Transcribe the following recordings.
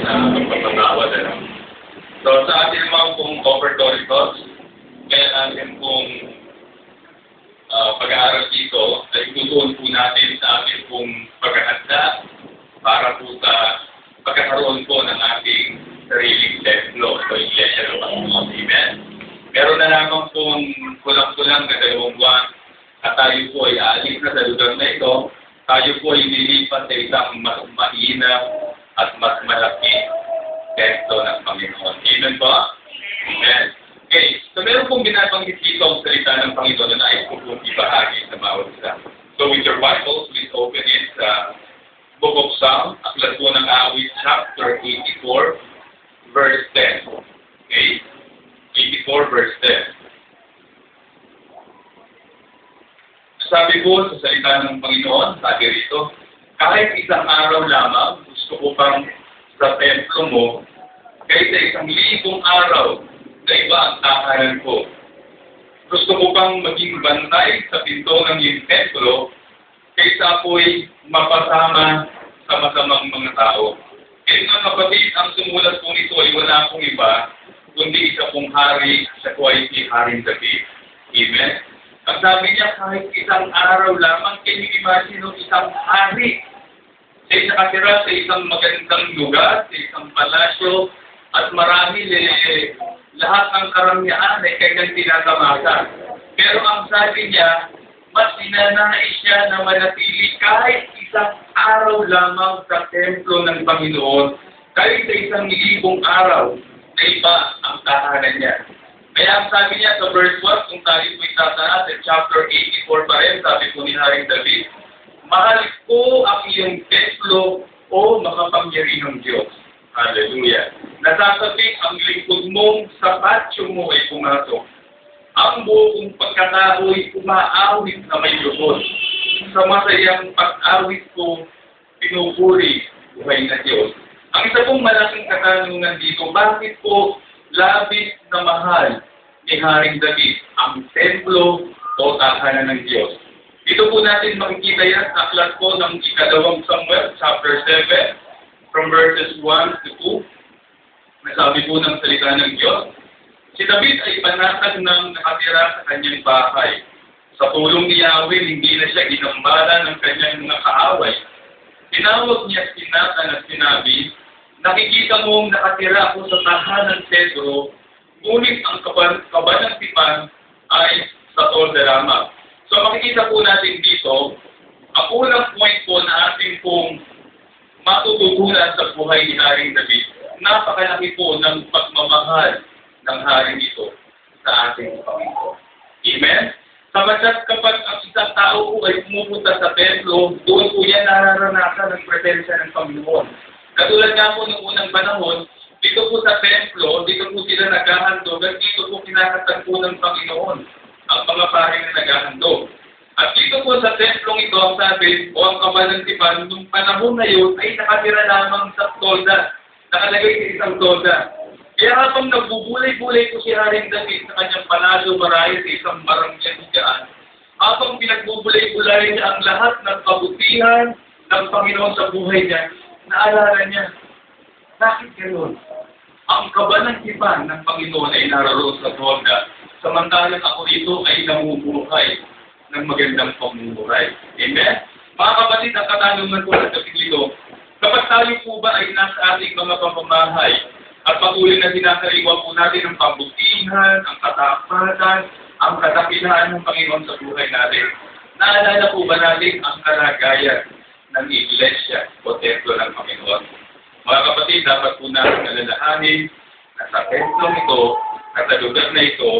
na pagpapatawad. So sa ating mga pong offertory thoughts, kaya natin pong pag-aaral dito ay tutuon po natin sa ating pong pagkakanda para po sa pagkakaroon po ng ating sariling templo o iglesia ng Panginoon. Amen. Meron na lamang pong kulang-kulang na 2 buwan at tayo po ay aalis na sa lugar na ito. Tayo po ay nilipat sa isang mas mainam at mas malaki templo ng Panginoon. Amen po? Amen. Okay, so meron pong binabanggit dito ang salita ng Panginoon na nais ko pong ibahagi sa bawat isa. So with your Bible, please open it sa Book of Psalms, aklat po ng awit, chapter 84, verse 10. Okay? 84, verse 10. Sabi po sa salita ng Panginoon, sabi rito, kahit isang araw lamang, gusto ko pang sa templo mo, kaysa 1,000 araw, na iba ang tahanan ko. Gusto ko pang maging bantay sa pinto ng iyong templo, kaysa ako'y mapasama sa masamang mga tao. Kaya mga kapatid, ang sumulat po nito ay wala pong iba, kundi isa pong hari, siya po ay si Haring David. Amen? Ang sabi niya, kahit isang araw lamang, can you imagine isang hari siya nakatira sa isang magandang lugar, sa isang palasyo, at marami lahat ng karamihan ay kanyang tinatamasan. Pero ang sabi niya, mas sinanais siya na manatili kahit isang araw lamang sa templo ng Panginoon, kahit sa 1,000 araw na iba ang tahanan niya. Kaya ang sabi niya sa verse 1, kung tayo po itataas sa chapter 84 pa rin, sabi po ni Haring David, mahal ko ang iyong templo o makapangyarihang Diyos. Hallelujah. Nasasabing ang lingkod mong sa patio mo ay pumasok. Ang buong pagkatao'y umaawit na may lubos. Sa masayang pag-awit ko, pinupuri buhay na Diyos. Ang isa pong malaking katanungan dito, bakit po labis na mahal ni Haring David ang templo o tahanan ng Diyos? Dito po natin makikita yan sa aklat po ng 2 Samuel, chapter 7, from verses 1 to 2. Nasabi po ng salita ng Diyos, si David ay panatag ng nakatira sa kanyang bahay. Sa tulong ni Yahweh, hindi na siya ginambala ng kanyang mga kaaway. Tinawag niya si Nathan at sinabi, nakikita mong nakatira ako sa tahanan Pedro, ngunit ang kabanang tipan ay sa Torderama. So makikita po natin dito, ang unang point po na ating pong matututunan sa buhay ni Haring David, napakalaki po ng pagmamahal ng haring ito sa ating Panginoon. Amen? Sapagkat kapag ang isang tao po ay pumupunta sa templo, doon po yan nararanasan ng presensya ng Panginoon. Katulad nga po noong unang panahon, dito po sa templo, dito po sila naghahandog at dito po kinakatag po ng Panginoon ang mga paring na naghahandog. At dito po sa templong ito, ang sabi, o ang kabalantipan, nung panahon na yun, ay nakatira lamang sa tolda. Nakalagay sa isang tolda. Kaya habang nagbubulay-bulay po si Haring David sa kanyang panalo marahil sa isang barangay diyan, habang pinagbubulay-bulay niya ang lahat ng kabutihan ng Panginoon sa buhay niya, naalala niya, bakit ganoon? Ang kabalantipan ng Panginoon ay naroon sa tolda, samantalang ako ito ay namumuhay ng magandang pamumuhay. Amen? Mga kapatid, ang katanungan ko sa ito, kapag tayo po ba ay nasa ating mga pamamahay at patuloy na sinasariwa po natin ang pambutihan, ang katapatan, ang katakilaan ng Panginoon sa buhay natin, naalala po ba natin ang kalagayan ng iglesia o templo ng Panginoon? Mga kapatid, dapat po natin alalahanin na sa templong ito, at sa lugar na ito,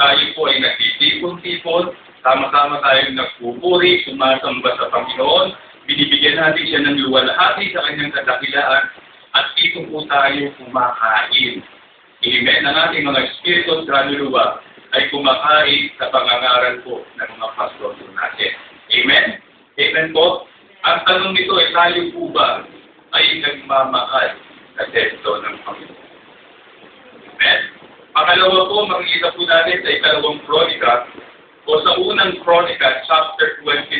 tayo po ay nagtitipon-tipon, sama-sama tayong nagpupuri, sumasamba sa Panginoon, binibigyan natin siya ng luwalhati sa kanyang kadakilaan, at dito po tayo kumakain. Amen. Ang ating mga espiritu at kaluluwa ay kumakain sa pangangaral po ng mga pastor natin. Amen? Amen po? Ang tanong nito ay tayo po ba ay nagmamahal sa templo ng Panginoon? Amen? Pangalawa po, makikita po natin sa ikalawang kronika o sa unang kronika, chapter 29,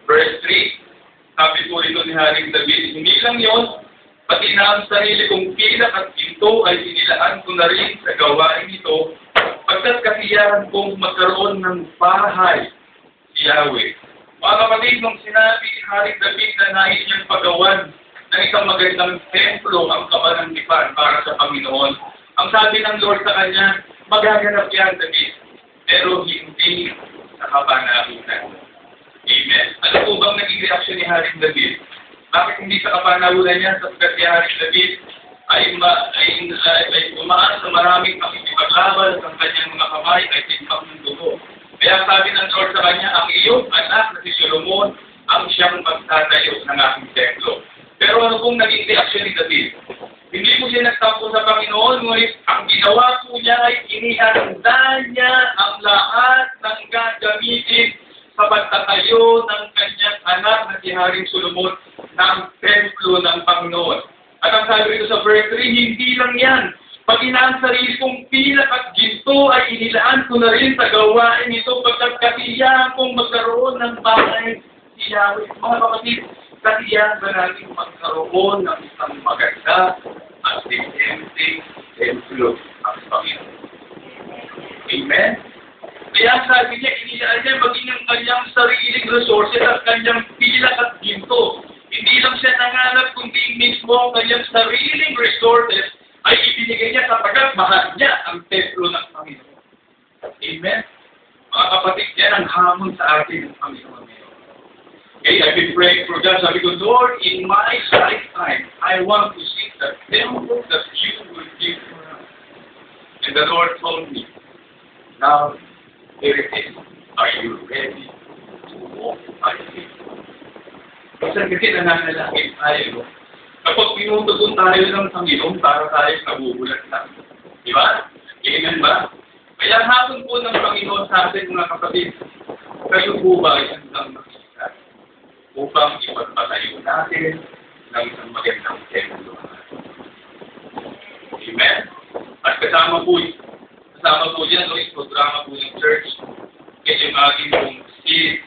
verse 3. Sabi po ito ni Haring David, hindi lang yon, Pati na ang sarili kong pilak at ginto ay inilaan ko na rin sa gawain ito, pagkat kasiyahan kong magkaroon ng bahay si Yahweh. Mga kapatid, nung sinabi ni Haring David na nais niyang pagawan ng isang magandang templo ang kapanangipan para sa Panginoon, ang sabi ng Lord sa kanya, magaganap yan, David, pero hindi sa kapanahunan. Amen. Ano po bang naging reaksyon ni Haring David? Bakit hindi sa kapanahunan niya? Sapagkat si Haring David ay umaan sa maraming pakikipaglaban sa kanyang mga kamay ay tigmak ng dugo. Kaya sabi ng Lord sa kanya, ang iyong anak na si Solomon ang siyang magtatayo ng aking templo. Pero ano pong naging reaksyon ni David? Hindi po siya nagtampo sa Panginoon, ngunit ang ginawa po niya ay inihanda niya ang lahat ng gagamitin sa pagtatayo ng kanyang anak na si Haring Solomon ng templo ng Panginoon. At ang sabi rito sa verse 3, hindi lang yan. Pati na ang sarili kong pilak at ginto ay inilaan ko na rin sa gawain ito pagkat kasiyahan kong magkaroon ng bahay si Yahweh. Mga kapatid, kasiyahan ba natin magkaroon ng isang maganda at depending templo ang Panginoon? Amen? Kaya sabi niya, inilaan niya maging ang kanyang sariling resources at kanyang pilak at ginto. Hindi lang siya nanganap kundi mismo ang kanyang sariling resources ay ibinigay niya sapagkat mahal niya ang templo ng Panginoon. Amen? Mga kapatid, yan ang hamon sa atin ng Panginoon ngayon. Okay, I've been praying for God. Sabi ko, Lord, in my lifetime, I want to see the temple that you will give for us. And the Lord told me, now, here it is. Are you ready to walk by faith? Kasi nananalangin tayo, kapag pinutugon tayo ng Panginoon, para tayo nabubulat lang. Di ba? Ganyan ba? Kaya hapon po ng Panginoon sa atin, mga kapatid, kayo po ba ay handang makita upang ipagpatayo natin ng isang magandang templo? Amen? At kasama po dyan, no, yung programa po ng church, kaya yung ating pong seed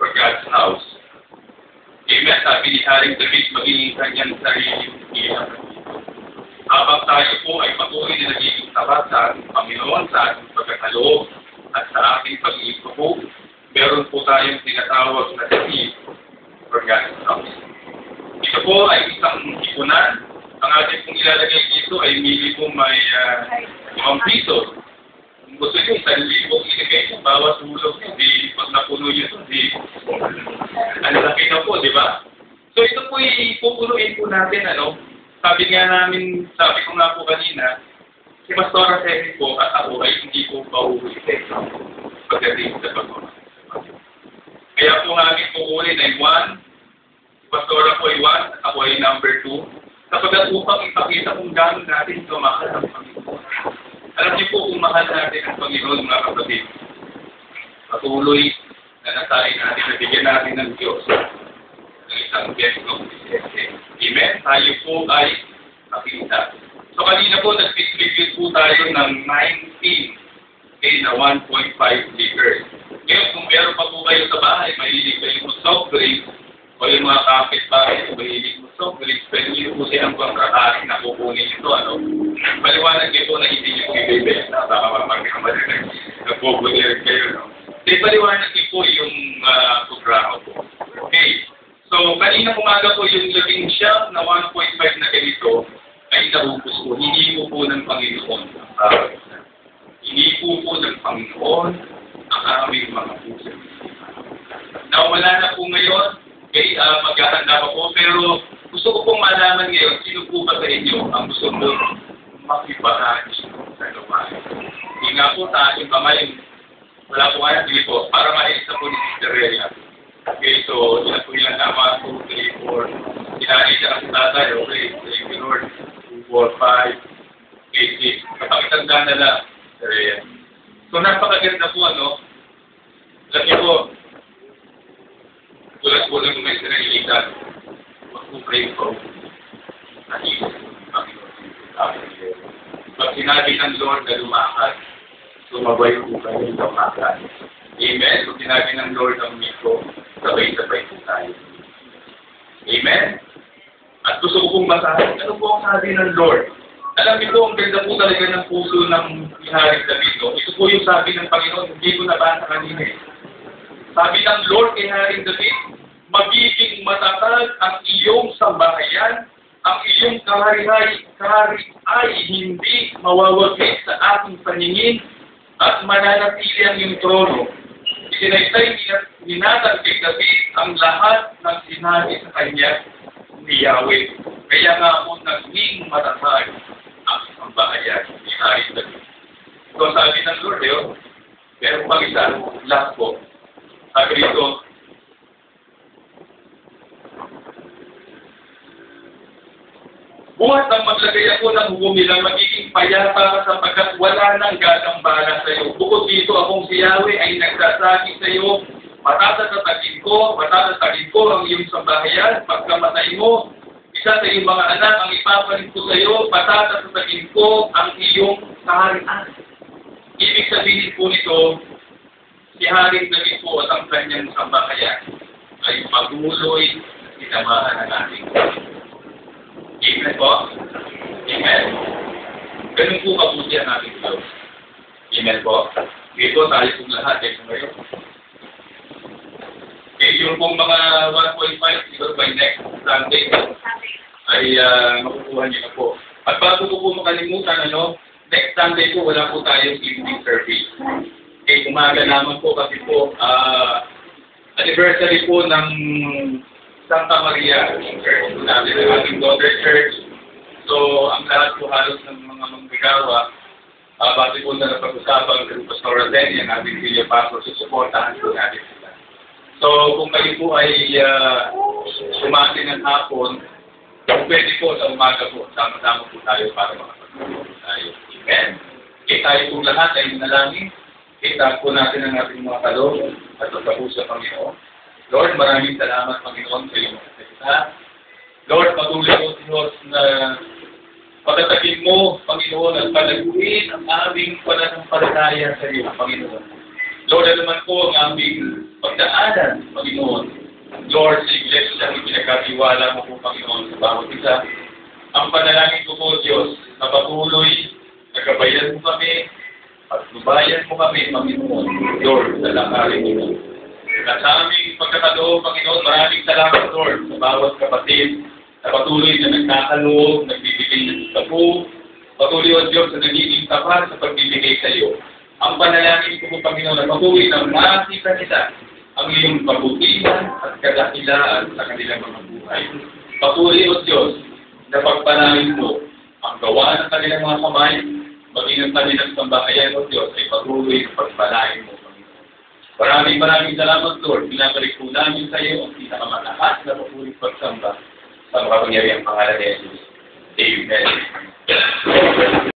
for God's house. Amen. Sabi ni Haring David, maging kanyang sariling ilang. Habang tayo po ay patuloy na nagiging tapat sa ating Panginoon, sa ating pagkakaloob, at sa ating pag-iipo, meron po tayong tinatawag na seed for God's house. Ito po ay isang ipunan. Ang ating pong ilalagay dito ay minimum may 5 piso. Kung gusto nyo, 1,000 ilagay nyo, bawat hulog nyo, di pag napuno nyo ito, di ang laki na po, di ba? So ito po ipupunuin po natin, ano? Sabi ko nga po kanina, si Pastora Terry po at ako ay hindi po pauulitin pagdating sa pagmamahal. Kaya po nga aming pukulin ay 1, si Pastora po ay 1, at ako ay number 2, kapag upang ipakita kung gano'n natin ito mahal ang Panginoon. Alam niyo po kung mahal natin ang Panginoon, mga kapatid, patuloy na nasahin natin, nabigyan natin ng Diyos ng isang bestong disente. Amen? Tayo po ay nakita. So kanina po, nag-distribute po tayo ng 19 na 1.5 liters. Ngayon, kung meron pa po kayo sa bahay, mahilig kayo mo soft drinks, o yung mga kapit-bahay, mahilig mo soft drinks, pwede nyo po silang kontratahin na kukunin ito, ano? Maliwanag nito na hindi nyo ibibenta. Baka mapagkakamali na nagpupunir kayo, no? Di paliwanag niyo po yung programa po. Okay. So, kanina umaga po yung 11 na 1.5 na ganito ay naubos po. Hindi po ng Panginoon. Hindi po ng Panginoon ang aming mga puso. Nawala na po ngayon. Okay, maghahanda pa po. Pero gusto ko pong malaman ngayon, sino po ba sa inyo ang gusto mo makibahagi sa gawain? Hindi nga po sa ating kamay. Wala po kaya, sige po, para maisa po ni Sister Rhea. Okay, so, ilan po ilan na, 1, 2, 3, 4. Sinari siya kasi tatay, okay, thank you Lord, 2, 4, 5, 8, 6. Kapag-tanda na lang, Sister Rhea. So, napakaganda po, ano, alam niyo po, tulad po ng may sinagilitan, mag-pray po, nahihos po ng Panginoon. Pag sinabi ng Lord na lumakad, sumabay po kayo sa makan. Amen? So, sinabi ng Lord ang miko, sabay-sabay po tayo. Amen? At gusto ko pong basahin, ano po ang sabi ng Lord? Alam niyo po, ang ganda po talaga ng puso ng Haring David. No? Ito po yung sabi ng Panginoon, hindi ko nabasa kanina eh. Sabi ng Lord kay Haring David, magiging matatag ang iyong sambahayan, ang iyong kahari ay hindi mawawaglit sa aking paningin at mananatili ang iyong trono. Isinaytay ni Nathan kay David ang lahat ng sinabi sa kanya ni Yahweh. Kaya nga po naging matatag ang sambahayan ni Haring David. So sabi ng Lord, meron pang isa, last po. Sabi rito, buhat ng maglagay ako ng humilang magiging payapa sapagkat wala nang gagambala sa iyo. Bukod dito akong si Yahweh ay nagsasabi sa iyo, matatatagin ko ang iyong sambahayan, pagkamatay mo, isa sa iyong mga anak ang ipapalit ko sa iyo, patatatagin ko ang iyong kaharian. Ibig sabihin po nito, si Haring David po at ang kanyang sambahayan ay maguloy sinamahan ng ating Amen po? Amen? Ganun po mabuti ang ating Diyos. Amen po? Dito tayo pong lahat eh ngayon. Yung pong mga 1.5 siguro by next Sunday ay makukuha niyo na po. At bago ko po makalimutan, next Sunday po wala po tayong evening service. Umaga naman po kasi po anniversary po ng Santa Maria Church natin, ang ating daughter church. So, ang lahat po halos ng mga manggagawa, base po na napag-usapan ng Pastor Rodenia, ang ating video pastor, susuportahan po natin sila. So, kung kayo po ay umati ng hapon, pwede po sa umaga po, sama-sama po tayo para makapag-usapan tayo. Amen. Tayo po lahat ay manalangin. Itaas po natin ang ating mga kaloob at pagkapo sa Panginoon. Lord, maraming salamat, Panginoon, sa iyong mga salita. Lord, patuloy mo, Diyos, na pagtatagin mo, Panginoon, at palaguin ang aming pananampalataya sa iyo, Panginoon. Lord, ano man po ang aming pagdaanan, Panginoon. Lord, sa iglesia ang pinagkatiwala mo po, Panginoon, sa bawat isa. Ang panalangin ko po, Diyos, na patuloy, nagabayan mo kami, at lubayan mo kami, Panginoon, Lord, sa lakarin mo. At sa aming pagkakaloob, Panginoon, maraming salamat, Lord, sa bawat kapatid na patuloy na nagkakaloob, nagbibigay ng tapo, patuloy, O Diyos, na nagiging tapat sa pagbibigay sa iyo. Ang panalangin ko po, Panginoon, na patuloy na makita nila ang iyong kabutihan at kadakilaan sa kanilang mga buhay. Patuloy, O Diyos, na pagpalain mo ang gawa ng kanilang mga kamay, maging ang kanilang sambahayan, O Diyos, ay patuloy na pagpalain mo. Maraming salamat, Lord. Pinabalik po namin sa iyo ang pinakamataas na papuling pagsamba sa makapangyariang pangalan ni Jesus. Amen.